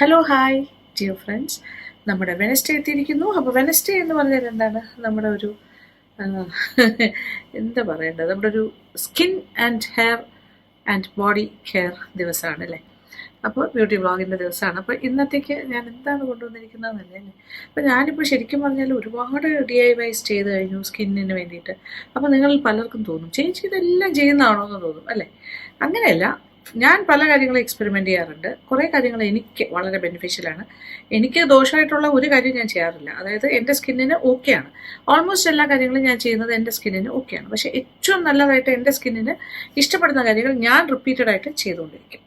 Hello hi dear friends, നമ്മുടെ Wednesday എത്തിയിരിക്കുന്നു. അപ്പോൾ വെനസ്ഡേ എന്ന് പറഞ്ഞാൽ എന്താണ്? നമ്മുടെ ഒരു ആ, എന്താ പറയേണ്ടത്, നമ്മുടെ ഒരു skin and hair and body care ദിവസമാണ് അല്ലേ. അപ്പോൾ ബ്യൂട്ടി വ്ളോഗിൻ്റെ ദിവസമാണ്. അപ്പോൾ ഇന്നത്തേക്ക് ഞാൻ എന്താണ് കൊണ്ടുവന്നിരിക്കുന്നതെന്നല്ലേ അല്ലേ. അപ്പോൾ ഞാനിപ്പോൾ ശരിക്കും പറഞ്ഞാൽ ഒരുപാട് DIYs ചെയ്ത് കഴിഞ്ഞു സ്കിന്നിന് വേണ്ടിയിട്ട്. അപ്പോൾ നിങ്ങളിൽ പലർക്കും തോന്നും, ചേച്ചി ഇതെല്ലാം ചെയ്യുന്നതാണോ എന്ന് തോന്നും അല്ലേ. അങ്ങനെയല്ല, ഞാൻ പല കാര്യങ്ങളും എക്സ്പെരിമെൻ്റ് ചെയ്യാറുണ്ട്. കുറേ കാര്യങ്ങൾ എനിക്ക് വളരെ ബെനിഫിഷ്യലാണ്. എനിക്ക് ദോഷമായിട്ടുള്ള ഒരു കാര്യം ഞാൻ ചെയ്യാറില്ല. അതായത് എൻ്റെ സ്കിന്നിന് ഓക്കെയാണ്. ഓൾമോസ്റ്റ് എല്ലാ കാര്യങ്ങളും ഞാൻ ചെയ്യുന്നത് എൻ്റെ സ്കിന്നിന് ഓക്കെയാണ്. പക്ഷേ ഏറ്റവും നല്ലതായിട്ട് എൻ്റെ സ്കിന്നിന് ഇഷ്ടപ്പെടുന്ന കാര്യങ്ങൾ ഞാൻ റിപ്പീറ്റഡ് ആയിട്ട് ചെയ്തുകൊണ്ടിരിക്കും.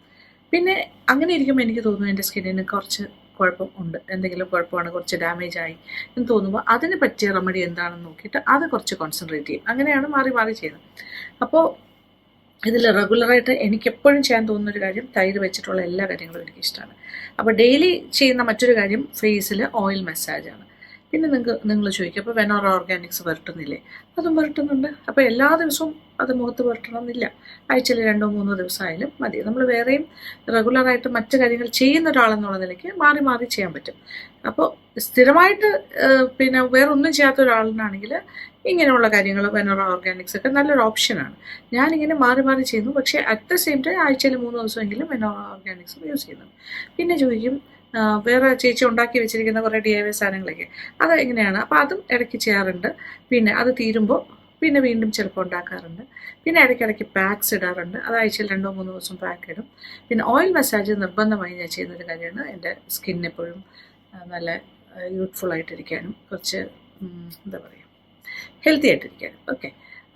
പിന്നെ അങ്ങനെ ഇരിക്കുമ്പോൾ എനിക്ക് തോന്നുന്നു എൻ്റെ സ്കിന്നിന് കുറച്ച് കുഴപ്പം ഉണ്ട്, എന്തെങ്കിലും കുഴപ്പമാണ്, കുറച്ച് ഡാമേജ് ആയി എന്ന് തോന്നുമ്പോൾ അതിന് പറ്റിയ റെമഡി എന്താണെന്ന് നോക്കിയിട്ട് അത് കുറച്ച് കോൺസെൻട്രേറ്റ് ചെയ്യും. അങ്ങനെയാണ് മാറി മാറി ചെയ്യുന്നത്. അപ്പോൾ ഇതിൽ റെഗുലറായിട്ട് എനിക്കെപ്പോഴും ചെയ്യാൻ തോന്നുന്നൊരു കാര്യം, തൈര് വെച്ചിട്ടുള്ള എല്ലാ കാര്യങ്ങളും എനിക്കിഷ്ടമാണ്. അപ്പോൾ ഡെയിലി ചെയ്യുന്ന മറ്റൊരു കാര്യം ഫേസിൽ ഓയിൽ മസാജാണ്. പിന്നെ നിങ്ങൾ ചോദിക്കും, അപ്പോൾ വെനോറ ഓർഗാനിക്സ് പുരട്ടുന്നില്ലേ? അതും പുരട്ടുന്നുണ്ട്. അപ്പോൾ എല്ലാ ദിവസവും അത് മുഖത്ത് പുരട്ടണമെന്നില്ല. ആഴ്ചയിൽ 2-3 ദിവസമായാലും മതി. നമ്മൾ വേറെയും റെഗുലറായിട്ട് മറ്റു കാര്യങ്ങൾ ചെയ്യുന്ന ഒരാളെന്നുള്ള നിലയ്ക്ക് മാറി മാറി ചെയ്യാൻ പറ്റും. അപ്പോൾ സ്ഥിരമായിട്ട് പിന്നെ വേറൊന്നും ചെയ്യാത്ത ഒരാളിനാണെങ്കിൽ ഇങ്ങനെയുള്ള കാര്യങ്ങൾ വെനോറ ഓർഗാനിക്സ് ഒക്കെ നല്ലൊരു ഓപ്ഷനാണ്. ഞാനിങ്ങനെ മാറി മാറി ചെയ്യുന്നു. പക്ഷേ അറ്റ് ദ സെയിം ടൈം ആഴ്ചയിൽ 3 ദിവസമെങ്കിലും വെനോറ ഓർഗാനിക്സ് യൂസ് ചെയ്യുന്നുണ്ട്. പിന്നെ ചോദിക്കും, വേറെ ചേച്ചി ഉണ്ടാക്കി വെച്ചിരിക്കുന്ന കുറേ DIY സാധനങ്ങളൊക്കെ അത് എങ്ങനെയാണ്? അപ്പോൾ അതും ഇടയ്ക്ക് ചെയ്യാറുണ്ട്. പിന്നെ അത് തീരുമ്പോൾ പിന്നെ വീണ്ടും ചിലപ്പോൾ ഉണ്ടാക്കാറുണ്ട്. പിന്നെ ഇടയ്ക്കിടയ്ക്ക് പാക്സ് ഇടാറുണ്ട്. അത് ആഴ്ചയിൽ 2-3 ദിവസം പാക്ക് ഇടും. പിന്നെ ഓയിൽ മസാജ് നിർബന്ധമായി ഞാൻ ചെയ്യുന്നൊരു കാര്യമാണ്. എൻ്റെ സ്കിൻ എപ്പോഴും നല്ല യൂത്ത്ഫുള്ളായിട്ടിരിക്കാനും കുറച്ച് എന്താ പറയുക, ഹെൽത്തി ആയിട്ടിരിക്കാനും. ഓക്കെ,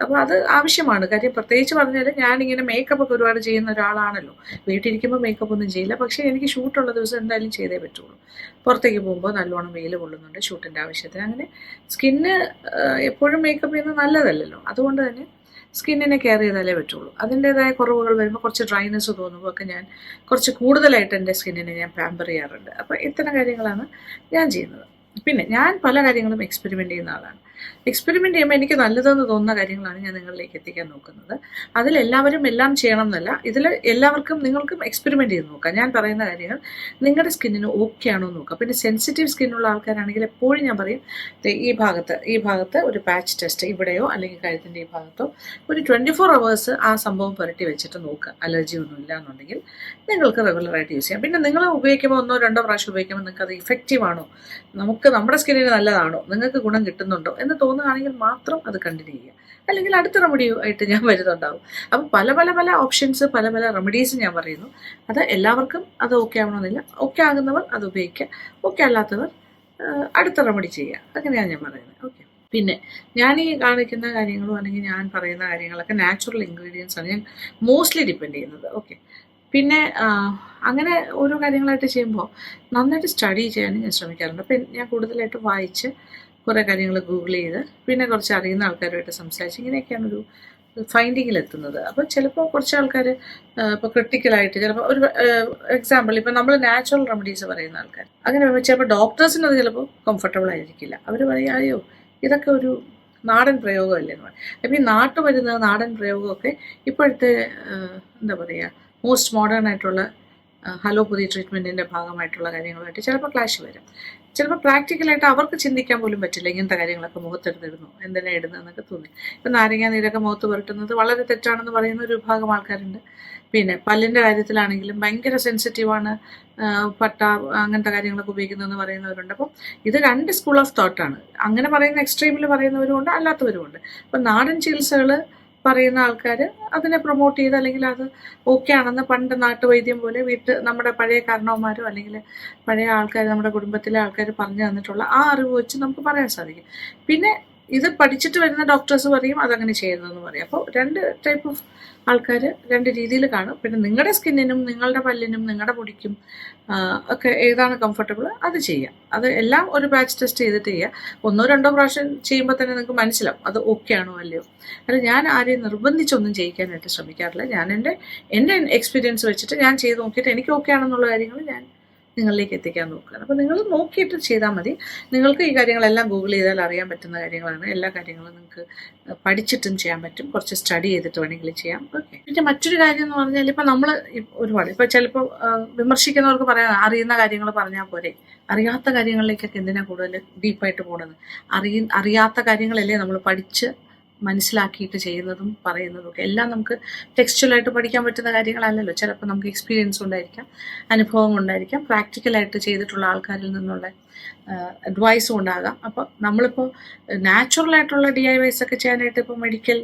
അപ്പോൾ അത് ആവശ്യമാണ്. കാര്യം പ്രത്യേകിച്ച് പറഞ്ഞാൽ ഞാനിങ്ങനെ മേക്കപ്പ് ഒക്കെ ഒരുപാട് ചെയ്യുന്ന ഒരാളാണല്ലോ. വീട്ടിലിരിക്കുമ്പോൾ മേക്കപ്പ് ഒന്നും ചെയ്യില്ല. പക്ഷേ എനിക്ക് ഷൂട്ടുള്ള ദിവസം എന്തായാലും ചെയ്തേ പറ്റുള്ളൂ. പുറത്തേക്ക് പോകുമ്പോൾ നല്ലോണം വെയിൽ കൊള്ളുന്നുണ്ട് ഷൂട്ടിൻ്റെ ആവശ്യത്തിന്. അങ്ങനെ സ്കിന്ന് എപ്പോഴും മേക്കപ്പ് ചെയ്യുന്നത് നല്ലതല്ലല്ലോ. അതുകൊണ്ട് തന്നെ സ്കിന്നിനെ കെയർ ചെയ്താലേ പറ്റുള്ളൂ. അതിൻ്റേതായ കുറവുകൾ വരുമ്പോൾ, കുറച്ച് ഡ്രൈനെസ് തോന്നുമ്പോൾ ഒക്കെ ഞാൻ കുറച്ച് കൂടുതലായിട്ട് എൻ്റെ സ്കിന്നിനെ ഞാൻ പാമ്പർ ചെയ്യാറുണ്ട്. അപ്പോൾ ഇത്തരം കാര്യങ്ങളാണ് ഞാൻ ചെയ്യുന്നത്. പിന്നെ ഞാൻ പല കാര്യങ്ങളും എക്സ്പെരിമെൻ്റ് ചെയ്യുന്ന ആളാണ്. എക്സ്പെരിമെൻ്റ് ചെയ്യുമ്പോൾ എനിക്ക് നല്ലതെന്ന് തോന്നുന്ന കാര്യങ്ങളാണ് ഞാൻ നിങ്ങളിലേക്ക് എത്തിക്കാൻ നോക്കുന്നത്. അതിലെല്ലാവരും എല്ലാം ചെയ്യണം എന്നല്ല. ഇതിൽ എല്ലാവർക്കും നിങ്ങൾക്കും എക്സ്പെരിമെൻ്റ് ചെയ്ത് നോക്കാം. ഞാൻ പറയുന്ന കാര്യങ്ങൾ നിങ്ങളുടെ സ്കിന്നിന് ഓക്കെ ആണോ എന്ന് നോക്കാം. പിന്നെ സെൻസിറ്റീവ് സ്കിന്നുള്ള ആൾക്കാരാണെങ്കിൽ എപ്പോഴും ഞാൻ പറയും, ഈ ഭാഗത്ത് ഒരു പാച്ച് ടെസ്റ്റ് ഇവിടെയോ അല്ലെങ്കിൽ കഴുത്തിൻ്റെ ഈ ഭാഗത്തോ ഒരു 24 hours ആ സംഭവം പുരട്ടി വെച്ചിട്ട് നോക്കുക. അലർജി ഒന്നും ഇല്ല എന്നുണ്ടെങ്കിൽ നിങ്ങൾക്ക് റെഗുലറായിട്ട് യൂസ് ചെയ്യാം. പിന്നെ നിങ്ങൾ ഉപയോഗിക്കുമ്പോൾ 1-2 പ്രാവശ്യം ഉപയോഗിക്കുമ്പോൾ നിങ്ങൾക്ക് അത് ഇഫക്റ്റീവ് ആണോ, നമ്മുടെ സ്കിന്നിന് നല്ലതാണോ, നിങ്ങൾക്ക് ഗുണം കിട്ടുന്നുണ്ടോ എന്ന് തോന്നുകയാണെങ്കിൽ മാത്രം അത് കണ്ടിന്യൂ ചെയ്യുക. അല്ലെങ്കിൽ അടുത്ത റെമഡി ആയിട്ട് ഞാൻ വരുന്നുണ്ടാവും. അപ്പോൾ പല പല പല ഓപ്ഷൻസ്, പല പല റെമഡീസ് ഞാൻ പറയുന്നു. അത് എല്ലാവർക്കും അത് ഓക്കെ ആവണമെന്നില്ല. ഓക്കെ ആകുന്നവർ അത് ഉപയോഗിക്കുക, ഓക്കെ അല്ലാത്തവർ അടുത്ത റെമഡി ചെയ്യുക. അങ്ങനെയാണ് ഞാൻ പറയുന്നത്. ഓക്കെ, പിന്നെ ഞാൻ ഈ കാണിക്കുന്ന കാര്യങ്ങളും അല്ലെങ്കിൽ ഞാൻ പറയുന്ന കാര്യങ്ങളൊക്കെ നാച്ചുറൽ ഇൻഗ്രീഡിയൻസ് ആണ് ഞാൻ മോസ്റ്റ്ലി ഡിപ്പെൻഡ് ചെയ്യുന്നത്. ഓക്കെ, പിന്നെ അങ്ങനെ ഓരോ കാര്യങ്ങളായിട്ട് ചെയ്യുമ്പോൾ നന്നായിട്ട് സ്റ്റഡി ചെയ്യാനും ഞാൻ ശ്രമിക്കാറുണ്ട്. അപ്പം ഞാൻ കൂടുതലായിട്ട് വായിച്ച് കുറേ കാര്യങ്ങൾ ഗൂഗിൾ ചെയ്ത് പിന്നെ കുറച്ച് അറിയുന്ന ആൾക്കാരുമായിട്ട് സംസാരിച്ച് ഇങ്ങനെയൊക്കെയാണ് ഒരു ഫൈൻഡിങ്ങിലെത്തുന്നത്. അപ്പോൾ ചിലപ്പോൾ കുറച്ച് ആൾക്കാർ ഇപ്പോൾ ക്രിട്ടിക്കലായിട്ട് ചിലപ്പോൾ ഒരു എക്സാമ്പിൾ, ഇപ്പം നമ്മൾ നാച്ചുറൽ റെമഡീസ് പറയുന്ന ആൾക്കാർ അങ്ങനെ ചിലപ്പോൾ ഡോക്ടേഴ്സിന് അത് ചിലപ്പോൾ കംഫർട്ടബിൾ ആയിരിക്കില്ല. അവർ പറയും, അയ്യോ ഇതൊക്കെ ഒരു നാടൻ പ്രയോഗമല്ലേ എന്ന് പറയും. അപ്പം ഈ നാട്ടുമരുന്ന്, നാടൻ പ്രയോഗമൊക്കെ ഇപ്പോഴത്തെ എന്താ പറയുക, മോസ്റ്റ് മോഡേൺ ആയിട്ടുള്ള ഹലോപ്പതി ട്രീറ്റ്മെൻറ്റിൻ്റെ ഭാഗമായിട്ടുള്ള കാര്യങ്ങളുമായിട്ട് ചിലപ്പോൾ ക്ലാഷ് വരും. ചിലപ്പോൾ പ്രാക്ടിക്കലായിട്ട് അവർക്ക് ചിന്തിക്കാൻ പോലും പറ്റില്ല ഇങ്ങനത്തെ കാര്യങ്ങളൊക്കെ മുഖത്തെടുത്തിടുന്നു, എന്തിനാ ഇടുന്നതെന്നൊക്കെ തോന്നി. ഇപ്പം നാരങ്ങ നീരൊക്കെ മുഖത്ത് പുരട്ടുന്നത് വളരെ തെറ്റാണെന്ന് പറയുന്ന ഒരു വിഭാഗം ആൾക്കാരുണ്ട്. പിന്നെ പല്ലിൻ്റെ കാര്യത്തിലാണെങ്കിലും ഭയങ്കര സെൻസിറ്റീവാണ്, പട്ട അങ്ങനത്തെ കാര്യങ്ങളൊക്കെ ഉപയോഗിക്കുന്നതെന്ന് പറയുന്നവരുണ്ട്. അപ്പം ഇത് 2 സ്കൂൾ ഓഫ് തോട്ടാണ്. അങ്ങനെ പറയുന്ന എക്സ്ട്രീമിൽ പറയുന്നവരുമുണ്ട്, അല്ലാത്തവരുമുണ്ട്. അപ്പം നാടൻ ചികിത്സകൾ പറയുന്ന ആൾക്കാർ അതിനെ പ്രൊമോട്ട് ചെയ്ത് അല്ലെങ്കിൽ അത് ഓക്കെ ആണെന്ന് പണ്ട് നാട്ടുവൈദ്യം പോലെ നമ്മുടെ പഴയ കാരണവന്മാരോ അല്ലെങ്കിൽ പഴയ ആൾക്കാർ, നമ്മുടെ കുടുംബത്തിലെ ആൾക്കാർ പറഞ്ഞു തന്നിട്ടുള്ള ആ അറിവ് വെച്ച് നമുക്ക് പറയാൻ സാധിക്കും. പിന്നെ ഇത് പഠിച്ചിട്ട് വരുന്ന ഡോക്ടേഴ്സ് പറയും അതങ്ങനെ ചെയ്യുന്നതെന്ന് പറയും. അപ്പോൾ 2 ടൈപ്പ് ഓഫ് ആൾക്കാർ 2 രീതിയിൽ കാണും. പിന്നെ നിങ്ങളുടെ സ്കിന്നിനും നിങ്ങളുടെ പല്ലിനും നിങ്ങളുടെ മുടിക്കും ഒക്കെ ഏതാണ് കംഫർട്ടബിൾ അത് ചെയ്യാം. അത് എല്ലാം ഒരു ബാച്ച് ടെസ്റ്റ് ചെയ്തിട്ട് ചെയ്യുക. 1-2 പ്രാവശ്യം ചെയ്യുമ്പോൾ തന്നെ നിങ്ങൾക്ക് മനസ്സിലാവും അത് ഓക്കെ ആണോ അല്ലയോ. അല്ല, ഞാൻ ആരെയും നിർബന്ധിച്ചൊന്നും ചെയ്യിക്കാനായിട്ട് ശ്രമിക്കാറില്ല. ഞാൻ എൻ്റെ എക്സ്പീരിയൻസ് വെച്ചിട്ട് ഞാൻ ചെയ്ത് നോക്കിയിട്ട് എനിക്ക് ഓക്കെ ആണെന്നുള്ള കാര്യങ്ങൾ ഞാൻ നിങ്ങളിലേക്ക് എത്തിക്കാൻ നോക്കുകയാണ്. അപ്പോൾ നിങ്ങൾ നോക്കിയിട്ട് ചെയ്താൽ മതി. നിങ്ങൾക്ക് ഈ കാര്യങ്ങളെല്ലാം ഗൂഗിൾ ചെയ്താൽ അറിയാൻ പറ്റുന്ന കാര്യങ്ങളാണ്. എല്ലാ കാര്യങ്ങളും നിങ്ങൾക്ക് പഠിച്ചിട്ടും ചെയ്യാൻ പറ്റും. കുറച്ച് സ്റ്റഡി ചെയ്തിട്ട് വേണമെങ്കിൽ ചെയ്യാം. ഓക്കെ. പിന്നെ മറ്റൊരു കാര്യം എന്ന് പറഞ്ഞാൽ ഇപ്പം നമ്മൾ ഒരുപാട് ഇപ്പോൾ ചിലപ്പോൾ വിമർശിക്കുന്നവർക്ക് പറയാം അറിയുന്ന കാര്യങ്ങൾ പറഞ്ഞാൽ പോരെ, അറിയാത്ത കാര്യങ്ങളിലേക്കൊക്കെ എന്തിനാണ് കൂടുതൽ ഡീപ്പായിട്ട് പോകുന്നത്? അറിയാത്ത കാര്യങ്ങളല്ലേ നമ്മൾ പഠിച്ച് മനസ്സിലാക്കിയിട്ട് ചെയ്യുന്നതും പറയുന്നതും ഒക്കെ. എല്ലാം നമുക്ക് ടെക്സ്ച്വലായിട്ട് പഠിക്കാൻ പറ്റുന്ന കാര്യങ്ങളല്ലല്ലോ. ചിലപ്പോൾ നമുക്ക് എക്സ്പീരിയൻസ് ഉണ്ടായിരിക്കാം, അനുഭവം ഉണ്ടായിരിക്കാം, പ്രാക്ടിക്കലായിട്ട് ചെയ്തിട്ടുള്ള ആൾക്കാരിൽ നിന്നുള്ള അഡ്വൈസും ഉണ്ടാകാം. അപ്പോൾ നമ്മളിപ്പോൾ നാച്ചുറലായിട്ടുള്ള DIYs ഒക്കെ ചെയ്യാനായിട്ട് ഇപ്പോൾ മെഡിക്കൽ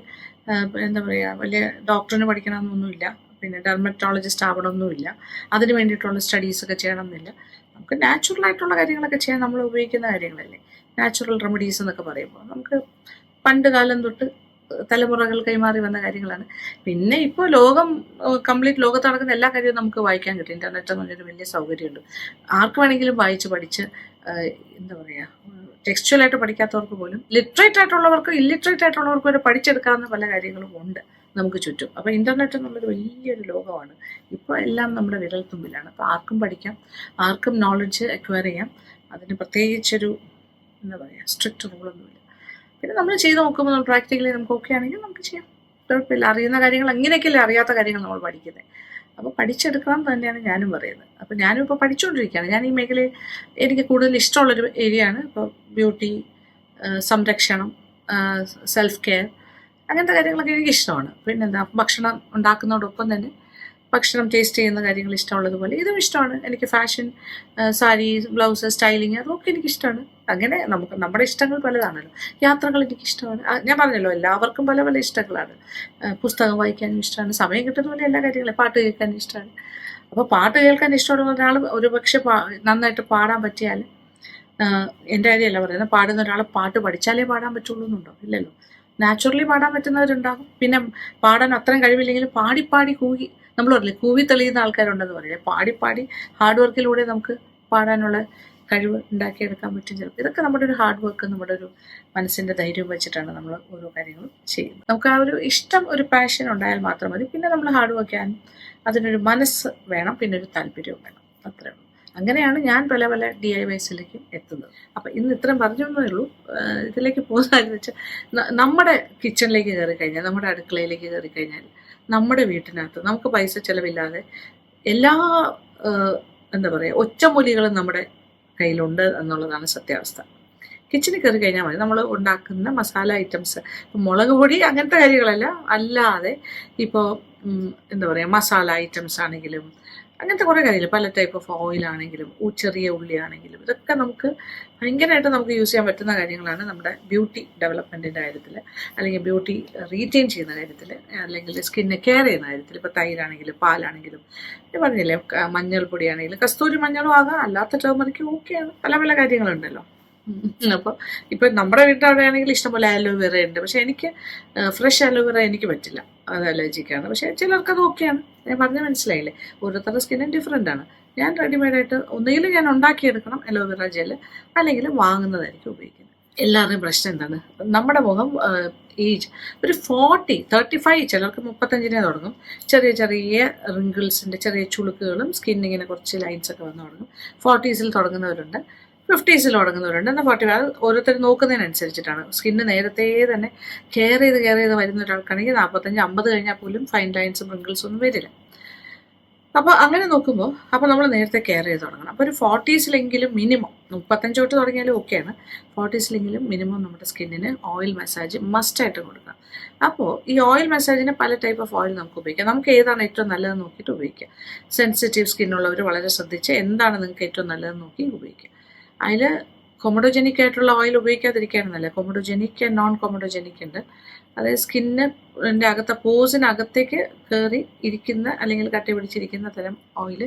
എന്താ പറയുക, വലിയ ഡോക്ടറിന് പഠിക്കണമെന്നൊന്നുമില്ല, പിന്നെ ഡെർമറ്റോളജിസ്റ്റ് ആവണമെന്നുമില്ല, അതിന് വേണ്ടിയിട്ടുള്ള സ്റ്റഡീസൊക്കെ ചെയ്യണമെന്നില്ല. നമുക്ക് നാച്ചുറലായിട്ടുള്ള കാര്യങ്ങളൊക്കെ ചെയ്യാൻ നമ്മൾ ഉപയോഗിക്കുന്ന കാര്യങ്ങളല്ലേ നാച്ചുറൽ റെമഡീസ് എന്നൊക്കെ പറയുമ്പോൾ. നമുക്ക് പണ്ട് കാലം തൊട്ട് തലമുറകൾ കൈമാറി വന്ന കാര്യങ്ങളാണ്. പിന്നെ ഇപ്പോൾ കംപ്ലീറ്റ് ലോകത്ത് നടക്കുന്ന എല്ലാ കാര്യവും നമുക്ക് വായിക്കാൻ കിട്ടും. ഇൻ്റർനെറ്റ് എന്ന് പറഞ്ഞൊരു വലിയ സൗകര്യമുണ്ട്. ആർക്ക് വേണമെങ്കിലും വായിച്ച് പഠിച്ച് എന്താ പറയുക, ടെക്സ്ച്വലായിട്ട് പഠിക്കാത്തവർക്ക് പോലും ലിറ്ററേറ്റ് ആയിട്ടുള്ളവർക്കും ഇല്ലിറ്ററേറ്റ് ആയിട്ടുള്ളവർക്കും വരെ പഠിച്ചെടുക്കാവുന്ന പല കാര്യങ്ങളും ഉണ്ട് നമുക്ക് ചുറ്റും. അപ്പോൾ ഇൻ്റർനെറ്റ് എന്നുള്ളൊരു വലിയൊരു ലോകമാണ്. ഇപ്പോൾ എല്ലാം നമ്മുടെ വിരൽത്തുമ്പിലാണ്. അപ്പോൾ ആർക്കും പഠിക്കാം, ആർക്കും നോളജ് അക്വയർ ചെയ്യാം. അതിന് പ്രത്യേകിച്ചൊരു എന്താ പറയുക സ്ട്രിക്റ്റ് റൂളൊന്നുമില്ല. പിന്നെ നമ്മൾ ചെയ്ത് നോക്കുമ്പോൾ നമ്മൾ പ്രാക്ടിക്കലി നമുക്ക് ഓക്കെ ആണെങ്കിൽ നമുക്ക് ചെയ്യാം, കുഴപ്പമില്ല. അറിയുന്ന കാര്യങ്ങൾ അങ്ങനെയൊക്കെയല്ലേ അറിയാത്ത കാര്യങ്ങൾ നമ്മൾ പഠിക്കുന്നത്. അപ്പോൾ പഠിച്ചെടുക്കണം തന്നെയാണ് ഞാനും പറയുന്നത്. അപ്പോൾ ഞാനും ഇപ്പോൾ പഠിച്ചുകൊണ്ടിരിക്കുകയാണ്. ഞാൻ ഈ മേഖലയിൽ എനിക്ക് കൂടുതൽ ഇഷ്ടമുള്ളൊരു ഏരിയയാണ്. ഇപ്പോൾ ബ്യൂട്ടി, സംരക്ഷണം, സെൽഫ് കെയർ, അങ്ങനത്തെ കാര്യങ്ങളൊക്കെ എനിക്ക് ഇഷ്ടമാണ്. പിന്നെന്താ, ഭക്ഷണം ഉണ്ടാക്കുന്നതോടൊപ്പം തന്നെ ഭക്ഷണം ടേസ്റ്റ് ചെയ്യുന്ന കാര്യങ്ങൾ ഇഷ്ടമുള്ളതുപോലെ ഇതും ഇഷ്ടമാണ് എനിക്ക്. ഫാഷൻ, സാരി, ബ്ലൗസ്, സ്റ്റൈലിങ്, അതൊക്കെ എനിക്കിഷ്ടമാണ്. അങ്ങനെ നമ്മുടെ ഇഷ്ടങ്ങൾ പലതാണല്ലോ. യാത്രകൾ എനിക്കിഷ്ടമാണ്. ഞാൻ പറഞ്ഞല്ലോ, എല്ലാവർക്കും പല പല ഇഷ്ടങ്ങളാണ്. പുസ്തകം വായിക്കാനും ഇഷ്ടമാണ്, സമയം കിട്ടുന്ന പോലെ എല്ലാ കാര്യങ്ങളും. പാട്ട് കേൾക്കാനും ഇഷ്ടമാണ്. അപ്പോൾ പാട്ട് കേൾക്കാൻ ഇഷ്ടമുള്ള ഒരാൾ ഒരുപക്ഷെ നന്നായിട്ട് പാടാൻ പറ്റിയാൽ, എൻ്റെ കാര്യമല്ല പറയുന്നത്, പാടുന്ന ഒരാൾ പാട്ട് പഠിച്ചാലേ പാടാൻ പറ്റുള്ളൂ എന്നുണ്ടോ? ഇല്ലല്ലോ. നാച്ചുറലി പാടാൻ പറ്റുന്നവരുണ്ടാകും. പിന്നെ പാടാൻ അത്രയും കഴിവില്ലെങ്കിലും പാടി കൂവി, നമ്മൾ പറയില്ലേ കൂവി തെളിയുന്ന ആൾക്കാരുണ്ടെന്ന് പറയില്ലേ, പാടി ഹാർഡ് വർക്കിലൂടെ നമുക്ക് പാടാനുള്ള കഴിവ് ഉണ്ടാക്കിയെടുക്കാൻ പറ്റും ചിലപ്പോൾ. ഇതൊക്കെ നമ്മുടെ ഒരു ഹാർഡ് വർക്ക്, നമ്മുടെ ഒരു മനസ്സിൻ്റെ ധൈര്യം വെച്ചിട്ടാണ് നമ്മൾ ഓരോ കാര്യങ്ങളും ചെയ്യുന്നത്. നമുക്ക് ആ ഒരു ഇഷ്ടം, ഒരു പാഷൻ ഉണ്ടായാൽ മാത്രം മതി. പിന്നെ നമ്മൾ ഹാർഡ് വർക്ക് ചെയ്യാൻ അതിനൊരു മനസ്സ് വേണം, പിന്നെ ഒരു താല്പര്യവും വേണം. അത്രേ ഉള്ളൂ. അങ്ങനെയാണ് ഞാൻ പല പല DIYസിലേക്ക് എത്തുന്നത്. അപ്പം ഇന്ന് ഇത്രയും പറഞ്ഞൊന്നേ ഉള്ളൂ. ഇതിലേക്ക് പോകുന്നതെന്ന് വെച്ചാൽ, നമ്മുടെ കിച്ചണിലേക്ക് കയറി കഴിഞ്ഞാൽ, നമ്മുടെ അടുക്കളയിലേക്ക് കയറി കഴിഞ്ഞാൽ, നമ്മുടെ വീട്ടിനകത്ത് നമുക്ക് പൈസ ചിലവില്ലാതെ എല്ലാ എന്താ പറയുക ഒറ്റമൂലികളും നമ്മുടെ കയ്യിലുണ്ട് എന്നുള്ളതാണ് സത്യാവസ്ഥ. കിച്ചണിൽ കയറി കഴിഞ്ഞാൽ മതി. നമ്മൾ ഉണ്ടാക്കുന്ന മസാല ഐറ്റംസ്, മുളക് പൊടി അങ്ങനത്തെ കാര്യങ്ങളല്ല, അല്ലാതെ ഇപ്പോൾ എന്താ പറയുക മസാല ഐറ്റംസ് ആണെങ്കിലും അങ്ങനത്തെ കുറേ കാര്യങ്ങൾ, പല ടൈപ്പ് ഓഫ് ഓയിലാണെങ്കിലും ചെറിയ ഉള്ളിയാണെങ്കിലും, ഇതൊക്കെ നമുക്ക് ഭയങ്കരമായിട്ട് നമുക്ക് യൂസ് ചെയ്യാൻ പറ്റുന്ന കാര്യങ്ങളാണ് നമ്മുടെ ബ്യൂട്ടി ഡെവലപ്മെൻറ്റിൻ്റെ കാര്യത്തിൽ, അല്ലെങ്കിൽ ബ്യൂട്ടി റീറ്റെയിൻ ചെയ്യുന്ന കാര്യത്തിൽ, അല്ലെങ്കിൽ സ്കിന്നെ കെയർ ചെയ്യുന്ന കാര്യത്തിൽ. ഇപ്പോൾ തൈരാണെങ്കിലും പാലാണെങ്കിലും, ഞാൻ പറഞ്ഞില്ലേ മഞ്ഞൾപ്പൊടിയാണെങ്കിലും, കസ്തൂരി മഞ്ഞളും ആകാം, അല്ലാത്ത ടേമറിക്കും ഓക്കെയാണ്. പല പല കാര്യങ്ങളുണ്ടല്ലോ. അപ്പോൾ ഇപ്പോൾ നമ്മുടെ വീട്ടിലാണെങ്കിൽ ഇഷ്ടംപോലെ അലോവേറ ഉണ്ട്. പക്ഷേ എനിക്ക് ഫ്രഷ് അലോവേറ എനിക്ക് പറ്റില്ല, അത് അലർജിക്കാണ്. പക്ഷേ ചിലർക്കത് ഓക്കെയാണ്. ഞാൻ പറഞ്ഞ മനസ്സിലായില്ലേ, ഓരോരുത്തരുടെ സ്കിന്നും ഡിഫറെൻ്റ് ആണ്. ഞാൻ റെഡിമെയ്ഡായിട്ട് ഒന്നുകിലും ഞാൻ ഉണ്ടാക്കിയെടുക്കണം അലോവേറ ജെല്ല്, അല്ലെങ്കിൽ വാങ്ങുന്നതായിരിക്കും ഉപയോഗിക്കുന്നത്. എല്ലാവരുടെയും പ്രശ്നം എന്താണ്, നമ്മുടെ മുഖം ഏജ് ഒരു 35, ചിലർക്ക് 35 തുടങ്ങും. ചെറിയ റിങ്കിൾസിൻ്റെ ചെറിയ ചുളുക്കുകളും സ്കിന്നിങ്ങനെ കുറച്ച് ലൈൻസൊക്കെ വന്ന് തുടങ്ങും. 40s തുടങ്ങുന്നവരുണ്ട്, 50s തുടങ്ങുന്നവരുണ്ട്, എന്നാൽ 40. അത് ഓരോരുത്തർ നോക്കുന്നതിനനുസരിച്ചിട്ടാണ്. സ്കിന്ന് നേരത്തെ തന്നെ കെയർ ചെയ്ത് വരുന്ന ഒരാൾക്കാണെങ്കിൽ 45, 50 കഴിഞ്ഞാൽ പോലും ഫൈൻ ലൈൻസും റിങ്കിൾസും ഒന്നും വരില്ല. അപ്പോൾ അങ്ങനെ നോക്കുമ്പോൾ അപ്പോൾ നമ്മൾ നേരത്തെ കെയർ ചെയ്ത് തുടങ്ങണം. അപ്പോൾ ഒരു 40siലെങ്കിലും മിനിമം, 35 തൊട്ട് തുടങ്ങിയാലും ഓക്കെയാണ്, 40siലെങ്കിലും മിനിമം നമ്മുടെ സ്കിന്നിന് ഓയിൽ മസാജ് മസ്റ്റായിട്ട് കൊടുക്കണം. അപ്പോൾ ഈ ഓയിൽ മസാജിന് പല ടൈപ്പ് ഓഫ് ഓയിൽ നമുക്ക് ഉപയോഗിക്കാം. നമുക്ക് ഏതാണ് ഏറ്റവും നല്ലതെന്ന് നോക്കിയിട്ട് ഉപയോഗിക്കാം. സെൻസിറ്റീവ് സ്കിന്നുള്ളവർ വളരെ ശ്രദ്ധിച്ച് എന്താണ് നിങ്ങൾക്ക് ഏറ്റവും നല്ലതെന്ന് നോക്കി ഉപയോഗിക്കുക. അതിൽ കൊമഡോജനിക് ആയിട്ടുള്ള ഓയിൽ ഉപയോഗിക്കാതിരിക്കുകയാണെന്നല്ല, കൊമഡോജനിക് ആൻഡ് നോൺ കൊമഡോജനിക് ഉണ്ട്. അതായത് സ്കിന്നിൻ്റെ അകത്തെ പോസിനകത്തേക്ക് കയറി ഇരിക്കുന്ന അല്ലെങ്കിൽ കട്ടി പിടിച്ചിരിക്കുന്ന തരം ഓയിൽ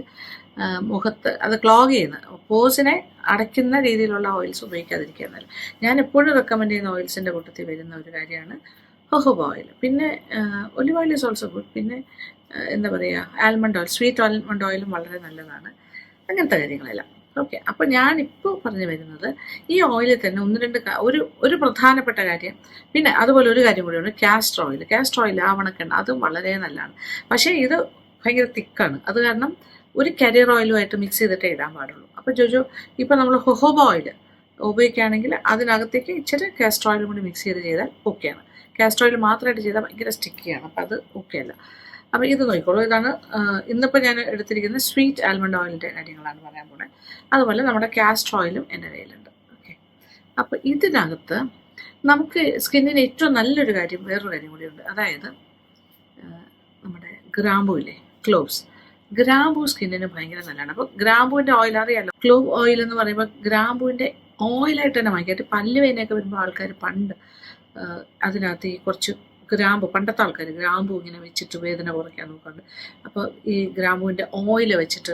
മുഖത്ത് അത് ക്ലോഗ് ചെയ്യുന്ന, പോസിനെ അടയ്ക്കുന്ന രീതിയിലുള്ള ഓയിൽസ് ഉപയോഗിക്കാതിരിക്കുക എന്നല്ല. ഞാൻ എപ്പോഴും റെക്കമെൻഡ് ചെയ്യുന്ന ഓയിൽസിൻ്റെ കൂട്ടത്തിൽ വരുന്ന ഒരു കാര്യമാണ് ഹൊഹോബ ഓയിൽ. പിന്നെ olive oil is also good. പിന്നെ എന്താ പറയുക ആൽമണ്ട് ഓയിൽ, സ്വീറ്റ് ആൽമണ്ട് ഓയിലും വളരെ നല്ലതാണ്. അങ്ങനത്തെ കാര്യങ്ങളെല്ലാം ഓക്കെ. അപ്പോൾ ഞാനിപ്പോൾ പറഞ്ഞു വരുന്നത് ഈ ഓയിലിൽ തന്നെ ഒന്ന് രണ്ട് ഒരു പ്രധാനപ്പെട്ട കാര്യം, പിന്നെ അതുപോലെ ഒരു കാര്യം കൂടിയുണ്ട്, കാസ്റ്റർ ഓയിൽ, ആവണക്കെണ്ണ, അതും വളരെ നല്ലതാണ്. പക്ഷേ ഇത് ഭയങ്കര തിക്കാണ്. അത് കാരണം ഒരു കരിയർ ഓയിലുമായിട്ട് മിക്സ് ചെയ്തിട്ടേ ഇടാൻ പാടുള്ളൂ. അപ്പോൾ ജോജോ ഇപ്പോൾ നമ്മൾ ഹൊഹോബ ഓയിൽ ഉപയോഗിക്കുകയാണെങ്കിൽ അതിനകത്തേക്ക് ഇച്ചിരി കാസ്റ്റർ ഓയിലും കൂടി മിക്സ് ചെയ്താൽ ഓക്കെയാണ്. കാസ്റ്റർ ഓയിൽ മാത്രമായിട്ട് ചെയ്താൽ ഭയങ്കര സ്റ്റിക്കിയാണ്, അപ്പോൾ അത് ഓക്കെ അല്ല. അപ്പോൾ ഇത് നോക്കിക്കോളൂ. ഇതാണ് ഇന്നിപ്പോൾ ഞാൻ എടുത്തിരിക്കുന്ന സ്വീറ്റ് ആൽമണ്ട് ഓയിലിൻ്റെ കാര്യങ്ങളാണ് പറയാൻ പോകുന്നത്. അതുപോലെ നമ്മുടെ കാസ്റ്റർ ഓയിലും എൻ്റെ കയ്യിലുണ്ട്. ഓക്കെ, അപ്പോൾ ഇതിനകത്ത് നമുക്ക് സ്കിന്നിന് ഏറ്റവും നല്ലൊരു കാര്യം, വേറൊരു കാര്യം കൂടിയുണ്ട്. അതായത് നമ്മുടെ ഗ്രാമ്പൂല്ലേ, ക്ലോവ്സ്. ഗ്രാമ്പൂ സ്കിന്നിന് ഭയങ്കര നല്ലതാണ്. അപ്പോൾ ഗ്രാമ്പൂവിൻ്റെ ഓയിൽ അറിയാമല്ലോ. ക്ലോവ് ഓയിൽ എന്ന് പറയുമ്പോൾ ഗ്രാമ്പൂവിൻ്റെ ഓയിലായിട്ട് തന്നെ വാങ്ങിക്കാറ്. പല്ല് വേദനയൊക്കെ വരുമ്പോൾ ആൾക്കാർ പണ്ട് അതിനകത്ത് ഈ കുറച്ച് ഗ്രാമ്പു, പണ്ടത്തെ ആൾക്കാർ ഗ്രാമ്പു ഇങ്ങനെ വെച്ചിട്ട് വേദന കുറയ്ക്കാൻ നോക്കാറുണ്ട്. അപ്പോൾ ഈ ഗ്രാമ്പുവിൻ്റെ ഓയിൽ വെച്ചിട്ട്